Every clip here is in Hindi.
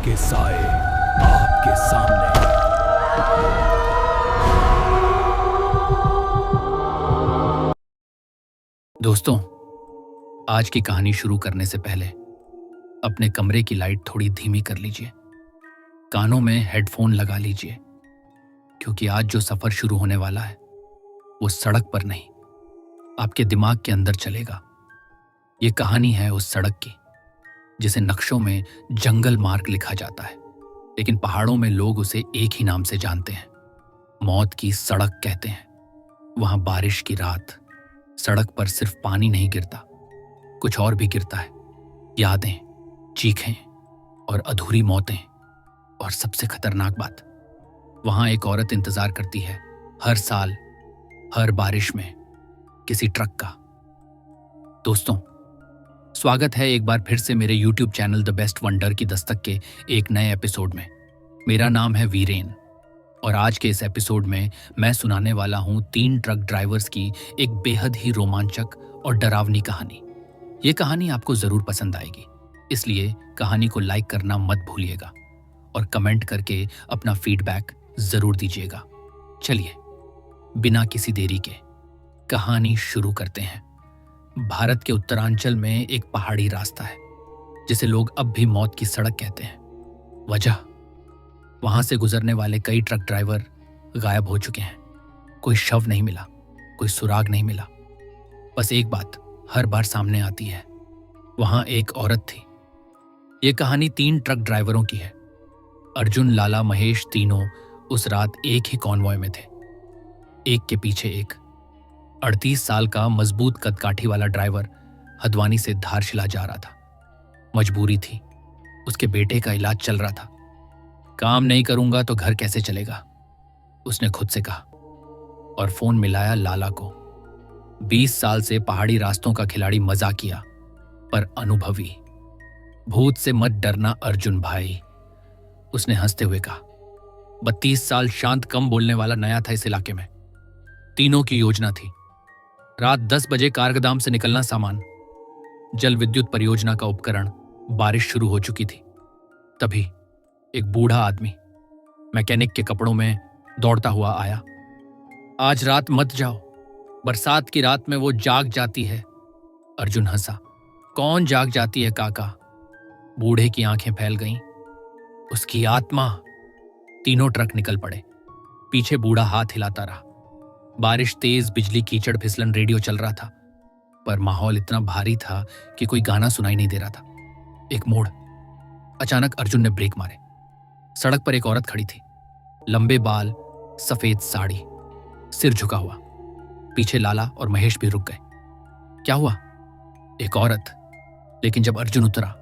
के साए आपके सामने। दोस्तों, आज की कहानी शुरू करने से पहले अपने कमरे की लाइट थोड़ी धीमी कर लीजिए, कानों में हेडफोन लगा लीजिए, क्योंकि आज जो सफर शुरू होने वाला है वो सड़क पर नहीं, आपके दिमाग के अंदर चलेगा। ये कहानी है उस सड़क की जिसे नक्शों में जंगल मार्ग लिखा जाता है, लेकिन पहाड़ों में लोग उसे एक ही नाम से जानते हैं, मौत की सड़क कहते हैं। वहां बारिश की रात सड़क पर सिर्फ पानी नहीं गिरता, कुछ और भी गिरता है। यादें, चीखें और अधूरी मौतें। और सबसे खतरनाक बात, वहां एक औरत इंतजार करती है, हर साल हर बारिश में, किसी ट्रक का। दोस्तों, स्वागत है एक बार फिर से मेरे YouTube channel the best wonder की दस्तक के एक नए एपिसोड में। मेरा नाम है वीरेन और आज के इस एपिसोड में मैं सुनाने वाला हूं 3 ट्रक ड्राइवर्स की एक बेहद ही रोमांचक और डरावनी कहानी। ये कहानी आपको जरूर पसंद आएगी, इसलिए कहानी को लाइक करना मत भूलिएगा और कमेंट करके अपना फीडबैक जरूर दीजिएगा। चलिए, बिना किसी देरी के कहानी शुरू करते हैं। भारत के उत्तरांचल में एक पहाड़ी रास्ता है जिसे लोग अब भी मौत की सड़क कहते हैं। वजह, वहां से गुजरने वाले कई ट्रक ड्राइवर गायब हो चुके हैं। कोई शव नहीं मिला, कोई सुराग नहीं मिला। बस एक बात हर बार सामने आती है, वहां एक औरत थी। ये कहानी 3 ट्रक ड्राइवरों की है। अर्जुन, लाला, महेश तीनों उस रात एक ही कॉन्वॉय में थे, एक के पीछे एक। 38 साल का मजबूत कदकाठी वाला ड्राइवर हल्द्वानी से धारशिला जा रहा था। मजबूरी थी, उसके बेटे का इलाज चल रहा था। काम नहीं करूंगा तो घर कैसे चलेगा, उसने खुद से कहा और फोन मिलाया लाला को। 20 साल से पहाड़ी रास्तों का खिलाड़ी मजाकिया पर अनुभवी। भूत से मत डरना अर्जुन भाई, उसने हंसते हुए कहा। 32 साल शांत, कम बोलने वाला नया था इस इलाके में। तीनों की योजना थी, रात 10 बजे कारगदाम से निकलना सामान। जल विद्युत परियोजना का उपकरण। बारिश शुरू हो चुकी थी। तभी एक बूढ़ा आदमी मैकेनिक के कपड़ों में दौड़ता हुआ आया। आज रात मत जाओ, बरसात की रात में वो जाग जाती है। अर्जुन हंसा। कौन जाग जाती है काका? बूढ़े की आंखें फैल गईं। उसकी आत्मा। तीनों ट्रक निकल पड़े। पीछे बूढ़ा हाथ हिलाता रहा। बारिश तेज, बिजली, कीचड़, फिसलन, रेडियो चल रहा था, पर माहौल इतना भारी था कि कोई गाना सुनाई नहीं दे रहा था। एक मोड़। अचानक अर्जुन ने ब्रेक मारे। सड़क पर एक औरत खड़ी थी, लंबे बाल, सफेद साड़ी, सिर झुका हुआ। पीछे लाला और महेश भी रुक गए। क्या हुआ? एक औरत। लेकिन जब अर्जुन उतरा,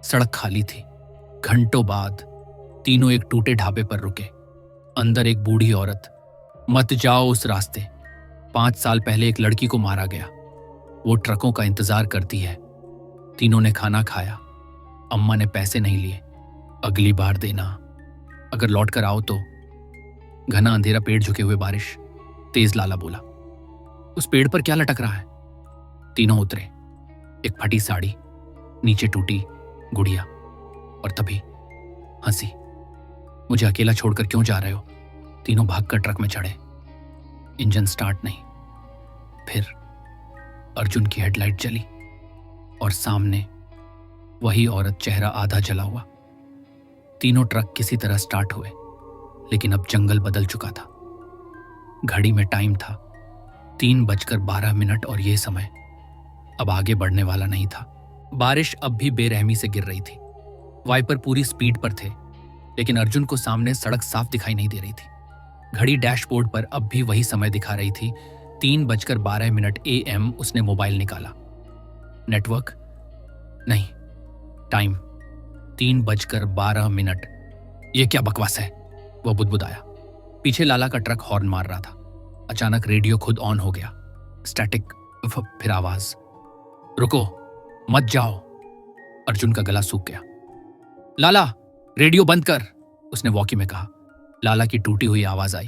सड़क खाली थी। घंटों बाद तीनों एक टूटे ढाबे पर रुके। अंदर एक बूढ़ी औरत। मत जाओ उस रास्ते, 5 साल पहले एक लड़की को मारा गया, वो ट्रकों का इंतजार करती है। तीनों ने खाना खाया। अम्मा ने पैसे नहीं लिए। अगली बार देना, अगर लौट कर आओ तो। घना अंधेरा, पेड़ झुके हुए, बारिश तेज। लाला बोला, उस पेड़ पर क्या लटक रहा है? तीनों उतरे। एक फटी साड़ी, नीचे टूटी गुड़िया, और तभी हंसी। मुझे अकेला छोड़कर क्यों जा रहे हो? तीनों भागकर ट्रक में चढ़े। इंजन स्टार्ट नहीं। फिर अर्जुन की हेडलाइट जली और सामने वही औरत, चेहरा आधा जला हुआ। तीनों ट्रक किसी तरह स्टार्ट हुए, लेकिन अब जंगल बदल चुका था। घड़ी में टाइम था 3:12 और ये समय अब आगे बढ़ने वाला नहीं था। बारिश अब भी बेरहमी से गिर रही थी। वाइपर पूरी स्पीड पर थे, लेकिन अर्जुन को सामने सड़क साफ दिखाई नहीं दे रही थी। घड़ी डैशबोर्ड पर अब भी वही समय दिखा रही थी, 3:12 AM। उसने मोबाइल निकाला। नेटवर्क नहीं, टाइम 3:12। यह क्या बकवास है? वह बुदबुदाया। पीछे लाला का ट्रक हॉर्न मार रहा था। अचानक रेडियो खुद ऑन हो गया। स्टैटिक, फिर आवाज, रुको, मत जाओ। अर्जुन का गला सूख गया। लाला, रेडियो बंद कर, उसने वॉकी में कहा। लाला की टूटी हुई आवाज आई।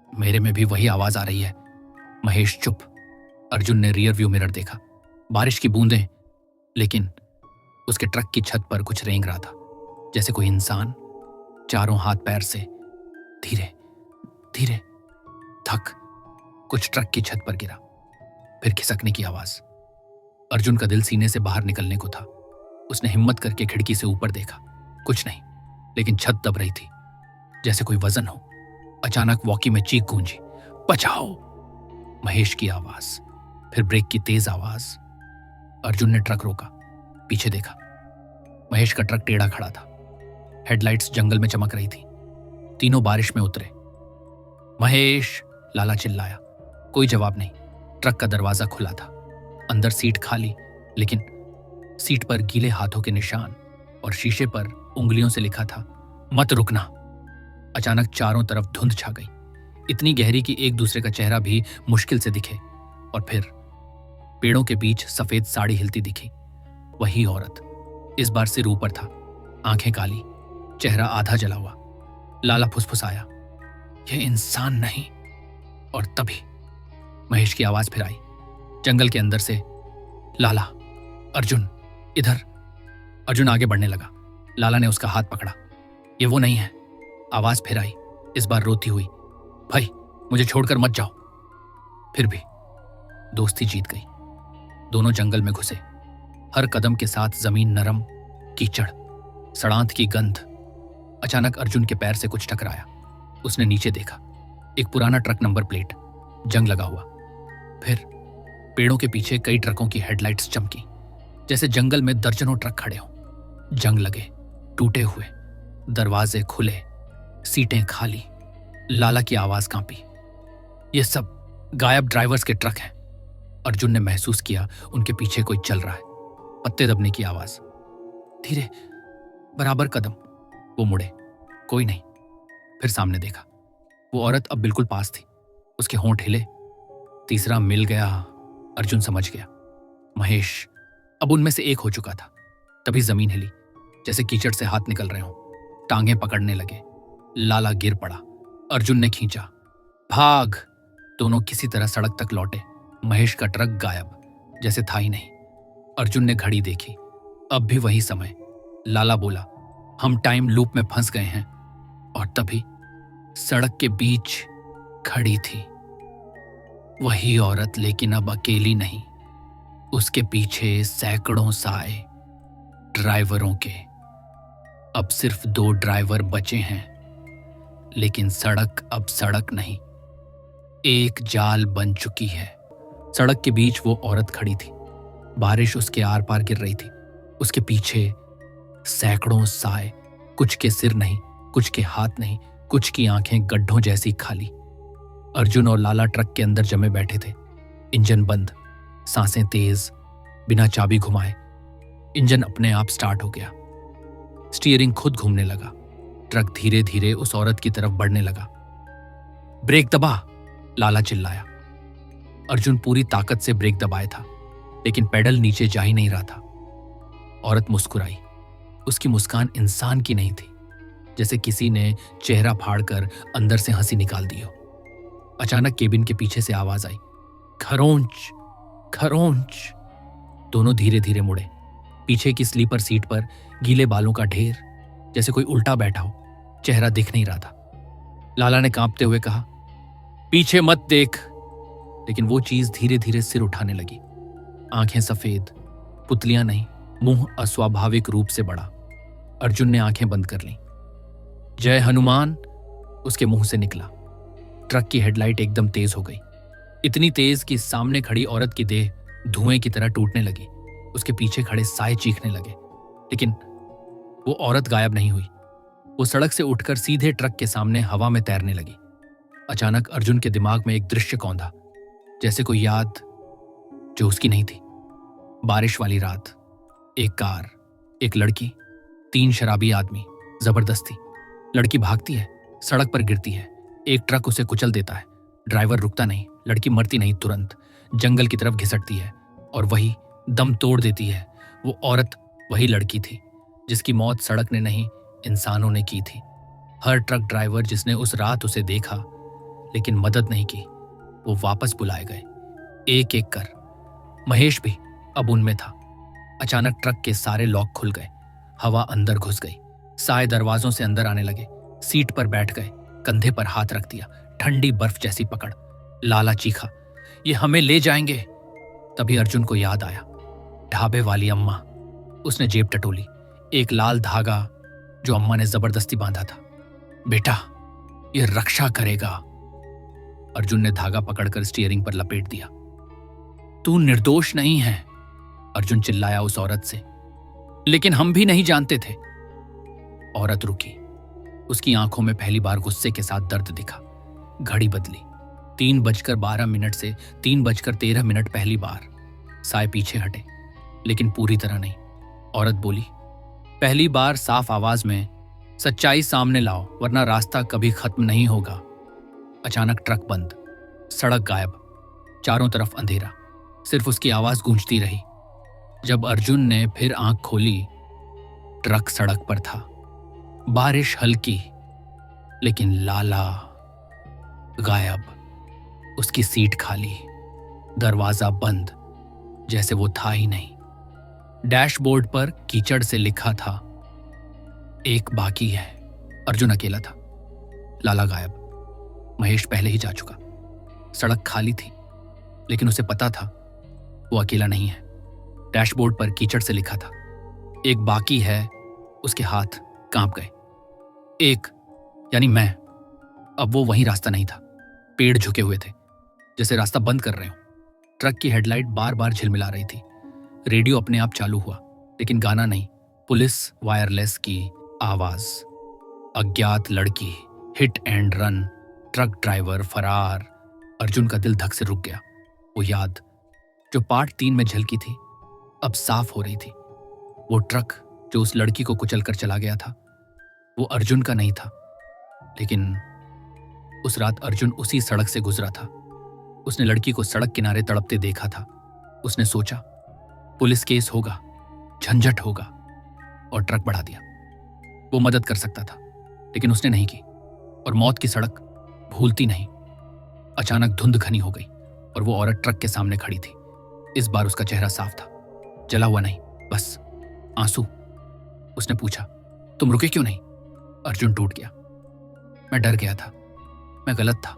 मेरे में भी वही आवाज आ रही है। महेश चुप। अर्जुन ने रियर व्यू मिरर देखा। बारिश की बूंदें, लेकिन उसके ट्रक की छत पर कुछ रेंग रहा था। जैसे कोई इंसान चारों हाथ पैर से धीरे धीरे धक कुछ ट्रक की छत पर गिरा। फिर खिसकने की आवाज। अर्जुन का दिल सीने से बाहर निकलने को था। उसने हिम्मत करके खिड़की से ऊपर देखा, कुछ नहीं, लेकिन छत दब रही थी जैसे कोई वजन हो। अचानक वॉकी में चीख गूंजी, बचाओ! महेश की आवाज, फिर ब्रेक की तेज आवाज। अर्जुन ने ट्रक रोका, पीछे देखा। महेश का ट्रक टेढ़ा खड़ा था। हेडलाइट्स जंगल में चमक रही थी। तीनों बारिश में उतरे। महेश! लाला चिल्लाया। कोई जवाब नहीं। ट्रक का दरवाजा खुला था। अंदर सीट खाली, लेकिन सीट पर गीले हाथों के निशान और शीशे पर उंगलियों से लिखा था, मत रुकना। अचानक चारों तरफ धुंध छा गई, इतनी गहरी कि एक दूसरे का चेहरा भी मुश्किल से दिखे। और फिर पेड़ों के बीच सफेद साड़ी हिलती दिखी। वही औरत, इस बार सिर ऊपर था, आंखें काली, चेहरा आधा जला हुआ। लाला फुसफुसाया, यह इंसान नहीं। और तभी महेश की आवाज फिर आई, जंगल के अंदर से, लाला, अर्जुन, इधर। अर्जुन आगे बढ़ने लगा। लाला ने उसका हाथ पकड़ा। ये वो नहीं है। आवाज फिर आई, इस बार रोती हुई, भाई मुझे छोड़कर मत जाओ। फिर भी दोस्ती जीत गई। दोनों जंगल में घुसे। हर कदम के साथ जमीन नरम, कीचड़, सड़ांत की गंध। अचानक अर्जुन के पैर से कुछ टकराया। उसने नीचे देखा, एक पुराना ट्रक नंबर प्लेट, जंग लगा हुआ। फिर पेड़ों के पीछे कई ट्रकों की हेडलाइट्स चमकी, जैसे जंगल में दर्जनों ट्रक खड़े हों। जंग लगे, टूटे हुए, दरवाजे खुले, सीटें खाली। लाला की आवाज कांपी, ये सब गायब ड्राइवर्स के ट्रक हैं। अर्जुन ने महसूस किया उनके पीछे कोई चल रहा है। पत्ते दबने की आवाज, धीरे, बराबर कदम। वो मुड़े, कोई नहीं। फिर सामने देखा, वो औरत अब बिल्कुल पास थी। उसके होंठ हिले। तीसरा मिल गया। अर्जुन समझ गया, महेश अब उनमें से एक हो चुका था। तभी जमीन हिली, जैसे कीचड़ से हाथ निकल रहे हों। टांगें पकड़ने लगे। लाला गिर पड़ा। अर्जुन ने खींचा, भाग! दोनों किसी तरह सड़क तक लौटे। महेश का ट्रक गायब, जैसे था ही नहीं। अर्जुन ने घड़ी देखी, अब भी वही समय। लाला बोला, हम टाइम लूप में फंस गए हैं। और तभी सड़क के बीच खड़ी थी वही औरत, लेकिन अब अकेली नहीं। उसके पीछे सैकड़ों साए, ड्राइवरों के। अब सिर्फ 2 ड्राइवर बचे हैं, लेकिन सड़क अब सड़क नहीं, एक जाल बन चुकी है। सड़क के बीच वो औरत खड़ी थी। बारिश उसके आर पार गिर रही थी। उसके पीछे सैकड़ों साए, कुछ के सिर नहीं, कुछ के हाथ नहीं, कुछ की आंखें गड्ढों जैसी खाली। अर्जुन और लाला ट्रक के अंदर जमे बैठे थे। इंजन बंद, सांसें तेज, बिना चाबी घुमाए। इंजन अपने आप स्टार्ट हो गया। स्टीयरिंग खुद घूमने लगा। ट्रक धीरे धीरे उस औरत की तरफ बढ़ने लगा। ब्रेक दबा! लाला चिल्लाया। अर्जुन पूरी ताकत से ब्रेक दबाए था, लेकिन पेडल नीचे जा ही नहीं रहा था। औरत मुस्कुराई। उसकी मुस्कान इंसान की नहीं थी, जैसे किसी ने चेहरा फाड़कर अंदर से हंसी निकाल दी हो। अचानक केबिन के पीछे से आवाज आई, खरोंच, खरोंच! दोनों धीरे धीरे मुड़े। पीछे की स्लीपर सीट पर गीले बालों का ढेर, जैसे कोई उल्टा बैठा हो। चेहरा दिख नहीं रहा था। लाला ने कांपते हुए कहा, पीछे मत देख। लेकिन वो चीज धीरे धीरे सिर उठाने लगी। आंखें सफेद, पुतलियां नहीं, मुंह अस्वाभाविक रूप से बड़ा। अर्जुन ने आंखें बंद कर लीं। जय हनुमान! उसके मुंह से निकला। ट्रक की हेडलाइट एकदम तेज हो गई, इतनी तेज कि सामने खड़ी औरत की देह धुएं की तरह टूटने लगी। उसके पीछे खड़े साए चीखने लगे, लेकिन वो औरत गायब नहीं हुई। वो सड़क से उठकर सीधे ट्रक के सामने हवा में तैरने लगी। अचानक अर्जुन के दिमाग में एक दृश्य कौंधा, जैसे कोई याद जो उसकी नहीं थी। बारिश वाली रात, एक कार, एक लड़की, 3 शराबी आदमी, जबरदस्ती। लड़की भागती है, सड़क पर गिरती है। एक ट्रक उसे कुचल देता है। ड्राइवर रुकता नहीं, लड़की मरती नहीं, तुरंत जंगल की तरफ घिसटती है और वही दम तोड़ देती है। वो औरत वही लड़की थी जिसकी मौत सड़क ने नहीं, इंसानों ने की थी। हर ट्रक ड्राइवर जिसने उस रात उसे देखा लेकिन मदद नहीं की, वो वापस बुलाए गए, एक एक कर। महेश भी अब उनमें था। अचानक ट्रक के सारे लॉक खुल गए। हवा अंदर घुस गई। साए दरवाजों से अंदर आने लगे। सीट पर बैठ गए, कंधे पर हाथ रख दिया, ठंडी बर्फ जैसी पकड़। लाला चीखा, ये हमें ले जाएंगे। तभी अर्जुन को याद आया, ढाबे वाली अम्मा। उसने जेब टटोली, एक लाल धागा जो अम्मा ने जबरदस्ती बांधा था। बेटा, ये रक्षा करेगा। अर्जुन ने धागा पकड़कर स्टीयरिंग पर लपेट दिया। तू निर्दोष नहीं है, अर्जुन चिल्लाया उस औरत से। लेकिन हम भी नहीं जानते थे। औरत रुकी। उसकी आंखों में पहली बार गुस्से के साथ दर्द दिखा। घड़ी बदली। 3:12 से 3:13 पहली बार। साए पीछे हटे, लेकिन पूरी तरह नहीं। औरत बोली, पहली बार साफ आवाज में, सच्चाई सामने लाओ वरना रास्ता कभी खत्म नहीं होगा। अचानक ट्रक बंद, सड़क गायब, चारों तरफ अंधेरा, सिर्फ उसकी आवाज गूंजती रही। जब अर्जुन ने फिर आंख खोली, ट्रक सड़क पर था। बारिश हल्की, लेकिन लाला गायब। उसकी सीट खाली, दरवाजा बंद, जैसे वो था ही नहीं। डैशबोर्ड पर कीचड़ से लिखा था, एक बाकी है। अर्जुन अकेला था, लाला गायब, महेश पहले ही जा चुका। सड़क खाली थी, लेकिन उसे पता था वो अकेला नहीं है। डैशबोर्ड पर कीचड़ से लिखा था, एक बाकी है। उसके हाथ कांप गए। एक यानी मैं। अब वो वही रास्ता नहीं था। पेड़ झुके हुए थे, जैसे रास्ता बंद कर रहे हो। ट्रक की हेडलाइट बार बार झिलमिला रही थी। रेडियो अपने आप चालू हुआ, लेकिन गाना नहीं, पुलिस वायरलेस की आवाज। अज्ञात लड़की, hit and run, truck driver फरार। अर्जुन का दिल धक से रुक गया। वो याद जो पार्ट 3 में झलकी थी, अब साफ हो रही थी। वो ट्रक जो उस लड़की को कुचल कर चला गया था, वो अर्जुन का नहीं था। लेकिन उस रात अर्जुन उसी सड़क से गुजरा था। उसने लड़की को सड़क किनारे तड़पते देखा था। उसने सोचा, पुलिस केस होगा, झंझट होगा, और ट्रक बढ़ा दिया। वो मदद कर सकता था, लेकिन उसने नहीं की। और मौत की सड़क भूलती नहीं। अचानक धुंध घनी हो गई और वो औरत ट्रक के सामने खड़ी थी। इस बार उसका चेहरा साफ था, जला हुआ नहीं, बस आंसू। उसने पूछा, तुम रुके क्यों नहीं? अर्जुन टूट गया। मैं डर गया था, मैं गलत था,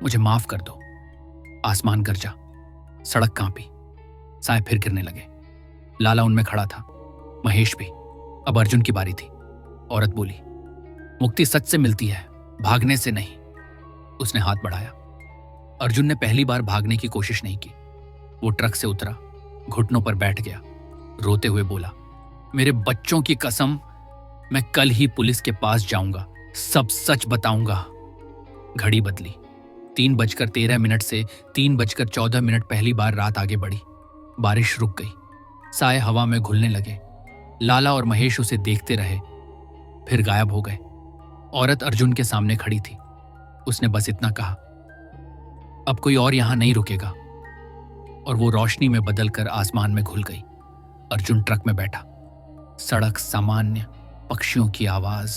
मुझे माफ कर दो। आसमान गरजा, सड़क कांपी, साए फिर गिरने लगे। लाला उनमें खड़ा था, महेश भी। अब अर्जुन की बारी थी। औरत बोली, मुक्ति सच से मिलती है, भागने से नहीं। उसने हाथ बढ़ाया। अर्जुन ने पहली बार भागने की कोशिश नहीं की। वो ट्रक से उतरा, घुटनों पर बैठ गया, रोते हुए बोला, मेरे बच्चों की कसम, मैं कल ही पुलिस के पास जाऊंगा, सब सच बताऊंगा। घड़ी बदली। 3:13 से 3:14 पहली बार रात आगे बढ़ी। बारिश रुक गई, साए हवा में घुलने लगे। लाला और महेश उसे देखते रहे, फिर गायब हो गए। औरत अर्जुन के सामने खड़ी थी। उसने बस इतना कहा, अब कोई और यहां नहीं रुकेगा। और वो रोशनी में बदलकर आसमान में घुल गई। अर्जुन ट्रक में बैठा। सड़क सामान्य, पक्षियों की आवाज।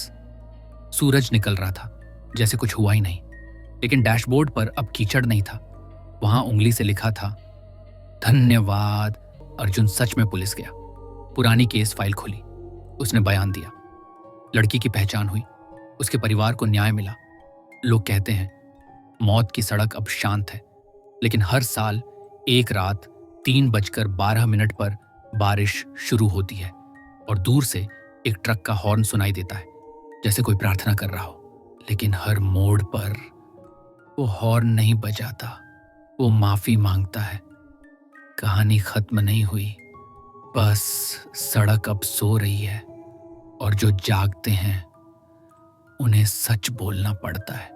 सूरज निकल रहा था, जैसे कुछ हुआ ही नहीं। लेकिन डैशबोर्ड पर अब कीचड़ नहीं था। वहां उंगली से लिखा था, धन्यवाद। अर्जुन सच में पुलिस गया। पुरानी केस फाइल खुली। उसने बयान दिया। लड़की की पहचान हुई, उसके परिवार को न्याय मिला। लोग कहते हैं मौत की सड़क अब शांत है, लेकिन हर साल एक रात 3:12 पर बारिश शुरू होती है और दूर से एक ट्रक का हॉर्न सुनाई देता है, जैसे कोई प्रार्थना कर रहा हो। लेकिन हर मोड़ पर वो हॉर्न नहीं बजाता, वो माफी मांगता है। कहानी खत्म नहीं हुई, बस सड़क अब सो रही है और जो जागते हैं उन्हें सच बोलना पड़ता है।